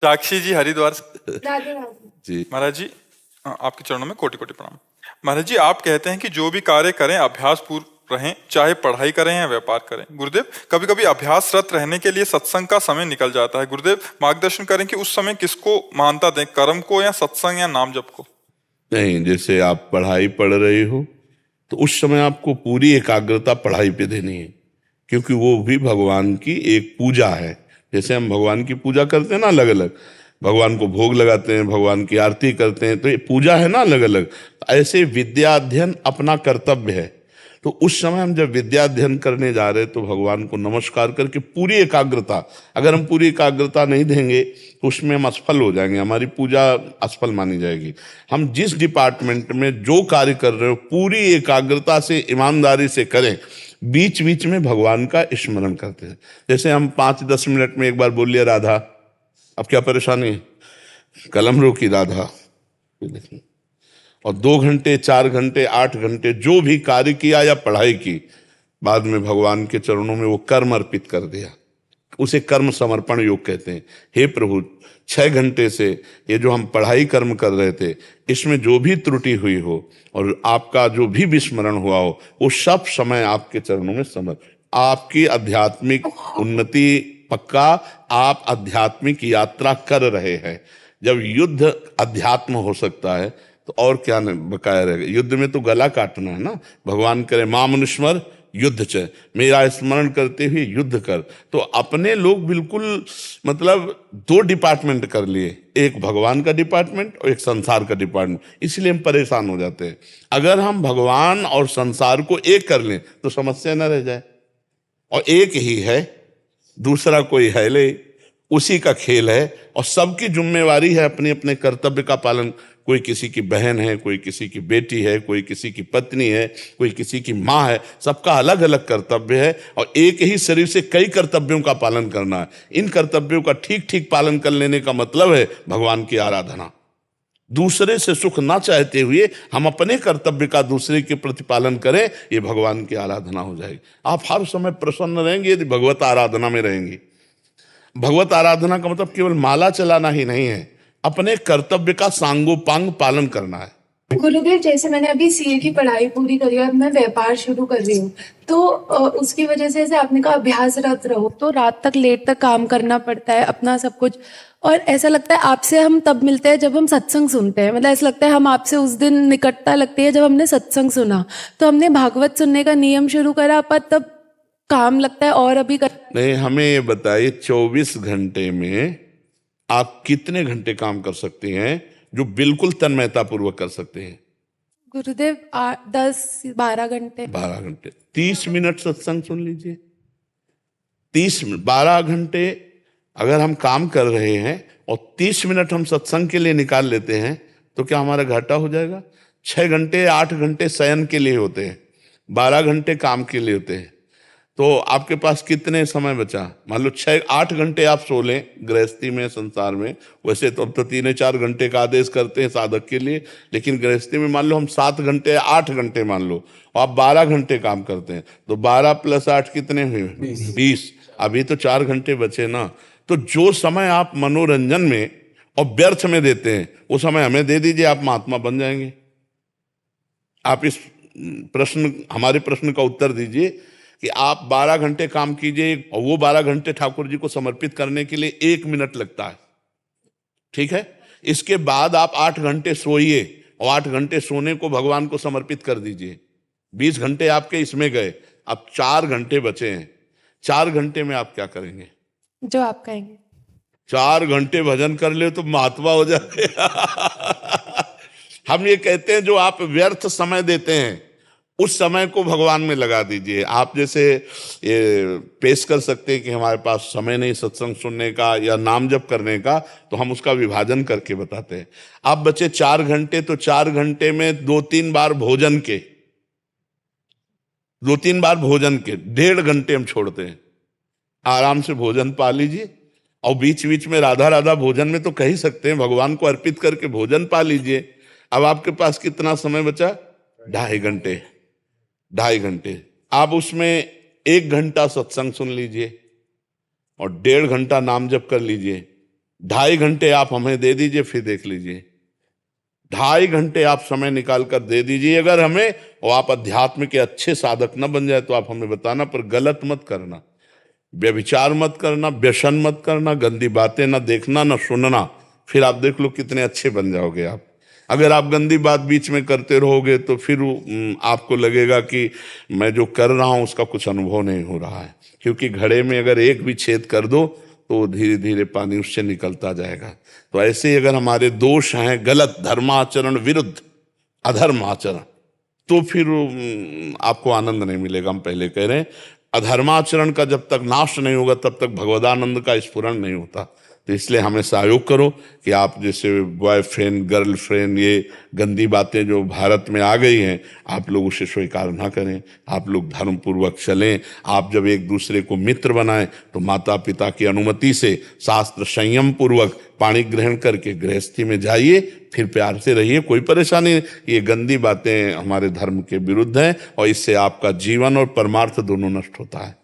साक्षी जी हरिद्वार से। राधे राधे। जी महाराज जी, आपके चरणों में कोटि कोटि प्रणाम। महाराज जी, आप कहते हैं कि जो भी कार्य करें अभ्यास पूर्ण रहें, चाहे पढ़ाई करें या व्यापार करें। गुरुदेव, कभी कभी अभ्यासरत रहने के लिए सत्संग का समय निकल जाता है। गुरुदेव मार्गदर्शन करें कि उस समय किसको मानता दें, कर्म को या सत्संग या नाम जप को। नहीं, जैसे आप पढ़ाई पढ़ रहे हो तो उस समय आपको पूरी एकाग्रता पढ़ाई पे देनी है, क्योंकि वो भी भगवान की एक पूजा है। जैसे हम भगवान की पूजा करते हैं ना, अलग अलग भगवान को भोग लगाते हैं, भगवान की आरती करते हैं, तो ये पूजा है ना अलग अलग। ऐसे विद्या अध्ययन अपना कर्तव्य है। तो उस समय हम जब विद्या अध्ययन करने जा रहे हैं तो भगवान को नमस्कार करके पूरी एकाग्रता, अगर हम पूरी एकाग्रता नहीं देंगे तो उसमें हम असफल हो जाएंगे, हमारी पूजा असफल मानी जाएगी। हम जिस डिपार्टमेंट में जो कार्य कर रहे हो पूरी एकाग्रता से ईमानदारी से करें, बीच बीच में भगवान का स्मरण करते हैं। जैसे हम 5-10 मिनट में एक बार बोल लिया राधा, अब क्या परेशानी है, कलम रोकी राधा, और 2 घंटे 4 घंटे 8 घंटे जो भी कार्य किया या पढ़ाई की, बाद में भगवान के चरणों में वो कर्म अर्पित कर दिया, उसे कर्म समर्पण योग कहते हैं। हे प्रभु, 6 घंटे से ये जो हम पढ़ाई कर्म कर रहे थे, इसमें जो भी त्रुटि हुई हो और आपका जो भी विस्मरण हुआ हो, वो सब समय आपके चरणों में समर्पित। आपकी आध्यात्मिक उन्नति पक्का, आप आध्यात्मिक यात्रा कर रहे हैं। जब युद्ध अध्यात्म हो सकता है तो और क्या बकाया रहेगा। युद्ध में तो गला काटना है ना। भगवान करे माम अनुस्मर युद्ध च, मेरा स्मरण करते हुए युद्ध कर। तो अपने लोग बिल्कुल मतलब 2 डिपार्टमेंट कर लिए, एक भगवान का डिपार्टमेंट और एक संसार का डिपार्टमेंट, इसलिए हम परेशान हो जाते हैं। अगर हम भगवान और संसार को एक कर लें तो समस्या न रह जाए। और एक ही है, दूसरा कोई है ले, उसी का खेल है और सबकी जिम्मेवारी है अपने अपने कर्तव्य का पालन। कोई किसी की बहन है, कोई किसी की बेटी है, कोई किसी की पत्नी है, कोई किसी की माँ है, सबका अलग अलग कर्तव्य है और एक ही शरीर से कई कर्तव्यों का पालन करना है। इन कर्तव्यों का ठीक ठीक पालन कर लेने का मतलब है भगवान की आराधना। दूसरे से सुख ना चाहते हुए हम अपने कर्तव्य का दूसरे के प्रति पालन करें, ये भगवान की आराधना हो जाएगी। आप हर समय प्रसन्न रहेंगे यदि भगवत आराधना में रहेंगे। भगवत आराधना का मतलब केवल माला चलाना ही नहीं है, अपने कर्तव्य का सांगोपांग पालन करना है। गुरुदेव, जैसे मैंने अभी सीए की पढ़ाई पूरी करी और मैं व्यापार शुरू कर रही हूँ, तो उसकी वजह से जैसे आपने कहा अभ्यासरत रहो, तो रात तक लेट तक काम करना पड़ता है अपना सब कुछ। और ऐसा लगता है आपसे हम तब मिलते हैं जब हम सत्संग सुनते हैं, मतलब ऐसा लगता है हम आपसे उस दिन निकटता लगती है जब हमने सत्संग सुना। तो हमने भागवत सुनने का नियम शुरू करा, पर तब काम लगता है और अभी नहीं, हमें ये बताइए 24 घंटे में आप कितने घंटे काम कर सकते हैं जो बिल्कुल तन्मयता पूर्वक कर सकते हैं? गुरुदेव 10-12 घंटे। 12 घंटे। 30 मिनट सत्संग सुन लीजिए। 30 मिनट, 12 घंटे अगर हम काम कर रहे हैं और 30 मिनट हम सत्संग के लिए निकाल लेते हैं तो क्या हमारा घाटा हो जाएगा? 6 घंटे 8 घंटे शयन के लिए होते हैं, 12 घंटे काम के लिए होते हैं। तो आपके पास कितने समय बचा? मान लो 6-8 घंटे आप सो लें गृहस्थी में, संसार में। वैसे तो अब तो 3-4 घंटे का आदेश करते हैं साधक के लिए, लेकिन गृहस्थी में मान लो हम 7 घंटे 8 घंटे मान लो, और आप 12 घंटे काम करते हैं, तो 12 + 8 कितने हुए? 20। अभी तो 4 घंटे बचे ना। तो जो समय आप मनोरंजन में और व्यर्थ में देते हैं वो समय हमें दे दीजिए, आप महात्मा बन जाएंगे। आप इस प्रश्न, हमारे प्रश्न का उत्तर दीजिए कि आप 12 घंटे काम कीजिए और वो 12 घंटे ठाकुर जी को समर्पित करने के लिए 1 मिनट लगता है, ठीक है? इसके बाद आप 8 घंटे सोइए और 8 घंटे सोने को भगवान को समर्पित कर दीजिए। 20 घंटे आपके इसमें गए, अब 4 घंटे बचे हैं। 4 घंटे में आप क्या करेंगे? जो आप कहेंगे। 4 घंटे भजन कर ले तो महात्मा हो जाए। हम ये कहते हैं जो आप व्यर्थ समय देते हैं उस समय को भगवान में लगा दीजिए। आप जैसे ये पेश कर सकते हैं कि हमारे पास समय नहीं सत्संग सुनने का या नाम जप करने का, तो हम उसका विभाजन करके बताते हैं। आप बचे 4 घंटे, तो 4 घंटे में 2-3 बार भोजन के, 2-3 बार भोजन के 1.5 घंटे हम छोड़ते हैं। आराम से भोजन पा लीजिए और बीच बीच में राधा राधा भोजन में तो कह ही सकते हैं, भगवान को अर्पित करके भोजन पा लीजिए। अब आपके पास कितना समय बचा? 2.5 घंटे। 2.5 घंटे आप उसमें 1 घंटा सत्संग सुन लीजिए और 1.5 घंटा नाम जप कर लीजिए। 2.5 घंटे आप हमें दे दीजिए, फिर देख लीजिए, 2.5 घंटे आप समय निकाल कर दे दीजिए अगर हमें, और आप अध्यात्म के अच्छे साधक न बन जाए तो आप हमें बताना, पर गलत मत करना, व्यभिचार मत करना, व्यसन मत करना, गंदी बातें ना देखना ना सुनना, फिर आप देख लो कितने अच्छे बन जाओगे आप। अगर आप गंदी बात बीच में करते रहोगे तो फिर आपको लगेगा कि मैं जो कर रहा हूं उसका कुछ अनुभव नहीं हो रहा है, क्योंकि घड़े में अगर एक भी छेद कर दो तो धीरे धीरे पानी उससे निकलता जाएगा। तो ऐसे ही अगर हमारे दोष हैं, गलत धर्माचरण विरुद्ध अधर्म आचरण, तो फिर आपको आनंद नहीं मिलेगा। हम पहले कह रहे हैं, अधर्माचरण का जब तक नाश नहीं होगा तब तक भगवदानंद का स्फुरण नहीं होता। तो इसलिए हमें सहयोग करो कि आप जैसे बॉयफ्रेंड गर्लफ्रेंड, ये गंदी बातें जो भारत में आ गई हैं, आप लोग उसे स्वीकार ना करें, आप लोग धर्म पूर्वक चलें। आप जब एक दूसरे को मित्र बनाएं तो माता पिता की अनुमति से शास्त्र संयम पूर्वक पाणी ग्रहण करके गृहस्थी में जाइए, फिर प्यार से रहिए, कोई परेशानी नहीं। ये गंदी बातें हमारे धर्म के विरुद्ध हैं और इससे आपका जीवन और परमार्थ दोनों नष्ट होता है।